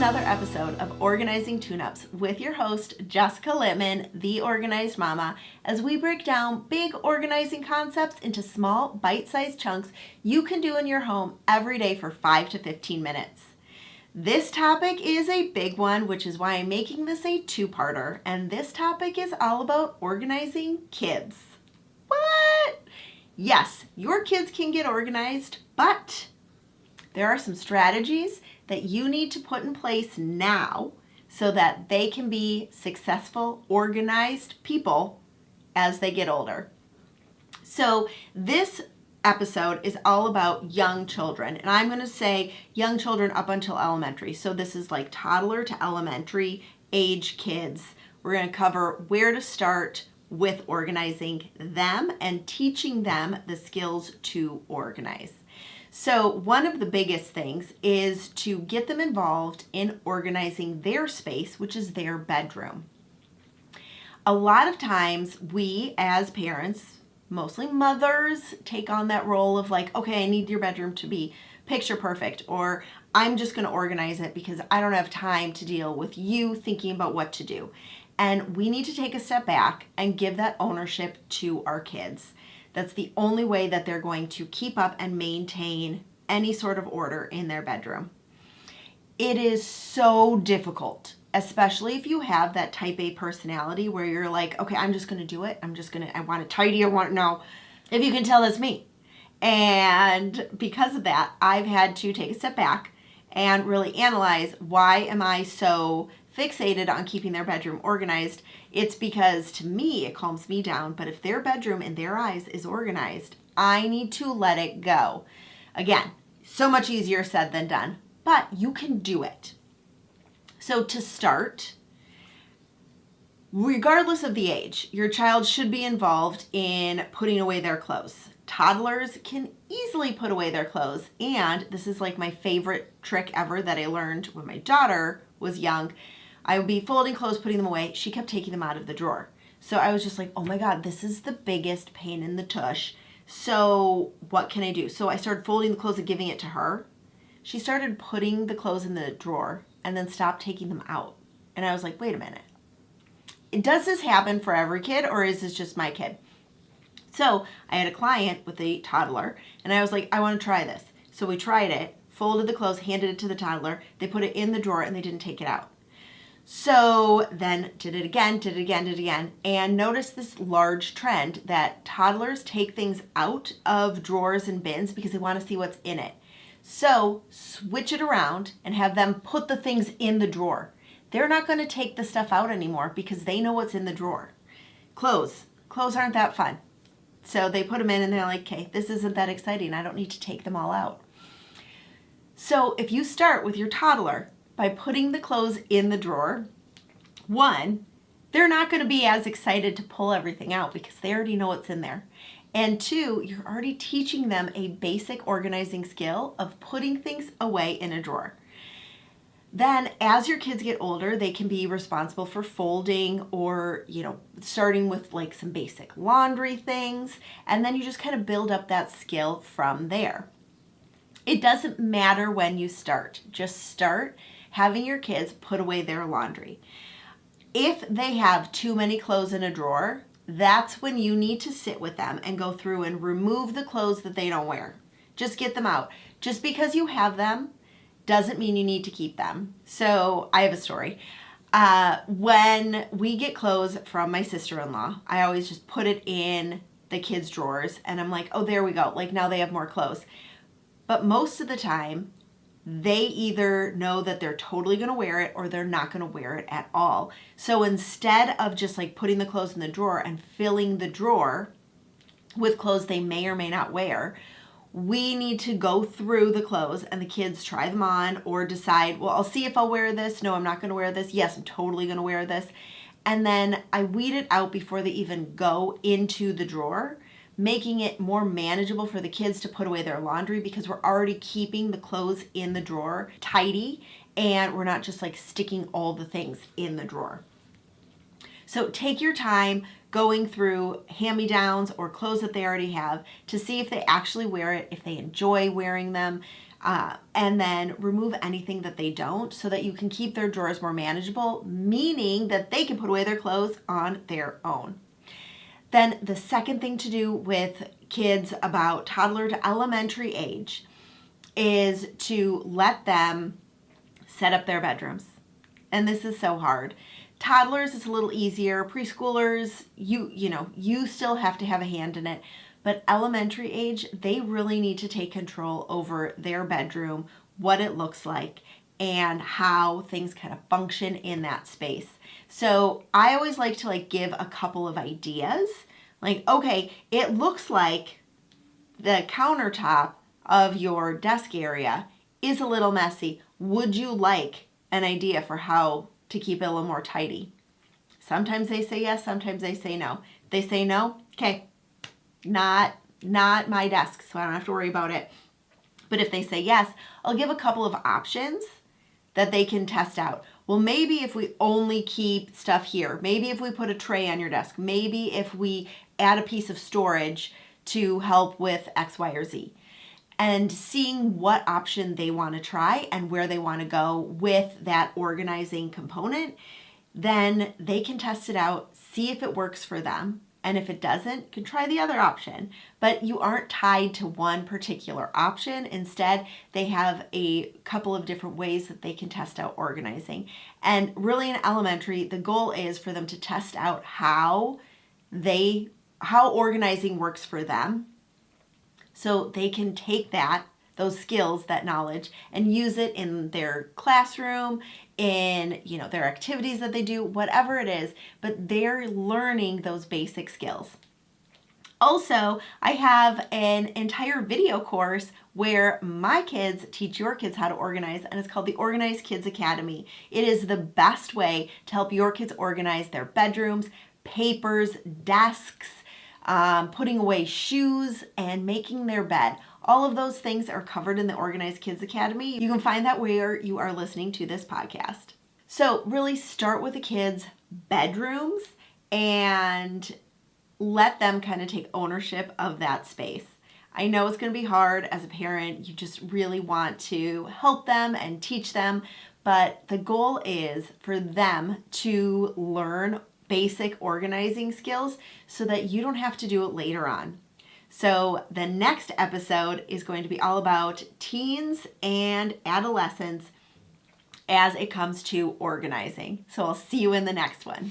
another episode of Organizing Tune-Ups with your host, Jessica Littman, the Organized Mama, as we break down big organizing concepts into small, bite-sized chunks you can do in your home every day for 5 to 15 minutes. This topic is a big one, which is why I'm making this a two-parter, and this topic is all about organizing kids. What? Yes, your kids can get organized, but there are some strategies that you need to put in place now so that they can be successful, organized people as they get older. So this episode is all about young children, and I'm going to say young children up until elementary. So this is like toddler to elementary age kids. We're going to cover where to start with organizing them and teaching them the skills to organize. So one of the biggest things is to get them involved in organizing their space, which is their bedroom. A lot of times we as parents, mostly mothers, take on that role of like, okay, I need your bedroom to be picture perfect, or I'm just going to organize it because I don't have time to deal with you thinking about what to do. And we need to take a step back and give that ownership to our kids. That's the only way that they're going to keep up and maintain any sort of order in their bedroom. It is so difficult, especially if you have that type A personality where you're like, okay, I'm just going to do it. I want it tidy. If you can tell, that's me. And because of that, I've had to take a step back and really analyze, why am I so fixated on keeping their bedroom organized? It's because to me, it calms me down. But if their bedroom in their eyes is organized, I need to let it go. Again, so much easier said than done, but you can do it. So to start, regardless of the age, your child should be involved in putting away their clothes. Toddlers can easily put away their clothes. And this is like my favorite trick ever that I learned when my daughter was young. I would be folding clothes, putting them away. She kept taking them out of the drawer. So I was just like, oh my God, this is the biggest pain in the tush. So what can I do? So I started folding the clothes and giving it to her. She started putting the clothes in the drawer and then stopped taking them out. And I was like, wait a minute. Does this happen for every kid, or is this just my kid? So I had a client with a toddler, and I was like, I want to try this. So we tried it, folded the clothes, handed it to the toddler. They put it in the drawer and they didn't take it out. So then did it again, and noticed this large trend that toddlers take things out of drawers and bins because they want to see what's in it. So switch it around and have them put the things in the drawer. They're not going to take the stuff out anymore because they know what's in the drawer. Clothes aren't that fun. So they put them in and they're like, okay, this isn't that exciting. I don't need to take them all out. So if you start with your toddler by putting the clothes in the drawer, one, they're not going to be as excited to pull everything out because they already know what's in there. And two, you're already teaching them a basic organizing skill of putting things away in a drawer. Then as your kids get older, they can be responsible for folding or, starting with like some basic laundry things. And then you just kind of build up that skill from there. It doesn't matter when you start. Just start having your kids put away their laundry. If they have too many clothes in a drawer, that's when you need to sit with them and go through and remove the clothes that they don't wear. Just get them out. Just because you have them doesn't mean you need to keep them. So I have a story. When we get clothes from my sister-in-law, I always just put it in the kids' drawers and I'm like, oh, there we go. Like now they have more clothes. But most of the time, they either know that they're totally going to wear it or they're not going to wear it at all. So instead of just like putting the clothes in the drawer and filling the drawer with clothes they may or may not wear, we need to go through the clothes and the kids try them on or decide, well, I'll see if I'll wear this. No, I'm not going to wear this. Yes, I'm totally going to wear this. And then I weed it out before they even go into the drawer, making it more manageable for the kids to put away their laundry because we're already keeping the clothes in the drawer tidy and we're not just like sticking all the things in the drawer. So take your time going through hand-me-downs or clothes that they already have to see if they actually wear it, if they enjoy wearing them, and then remove anything that they don't so that you can keep their drawers more manageable, meaning that they can put away their clothes on their own. Then the second thing to do with kids about toddler to elementary age is to let them set up their bedrooms. And this is so hard. Toddlers, it's a little easier. Preschoolers, you still have to have a hand in it. But elementary age, they really need to take control over their bedroom, what it looks like, and how things kind of function in that space. So I always like to give a couple of ideas. Okay, it looks like the countertop of your desk area is a little messy. Would you like an idea for how to keep it a little more tidy? Sometimes they say yes, sometimes they say no. If they say no, okay, not my desk, so I don't have to worry about it. But if they say yes, I'll give a couple of options that they can test out. Well, maybe if we only keep stuff here, maybe if we put a tray on your desk, maybe if we add a piece of storage to help with X, Y, or Z. And seeing what option they want to try and where they want to go with that organizing component, then they can test it out, see if it works for them. And if it doesn't, can try the other option. But you aren't tied to one particular option. Instead, they have a couple of different ways that they can test out organizing. And really in elementary, the goal is for them to test out how organizing works for them. So they can take those skills, that knowledge, and use it in their classroom, in their activities that they do, whatever it is, but they're learning those basic skills. Also, I have an entire video course where my kids teach your kids how to organize, and it's called the Organized Kids Academy. It is the best way to help your kids organize their bedrooms, papers, desks, putting away shoes, and making their bed. All of those things are covered in the Organized Kids Academy. You can find that where you are listening to this podcast. So really start with the kids' bedrooms and let them kind of take ownership of that space. I know it's going to be hard as a parent. You just really want to help them and teach them, but the goal is for them to learn basic organizing skills so that you don't have to do it later on. So the next episode is going to be all about teens and adolescents as it comes to organizing. So I'll see you in the next one.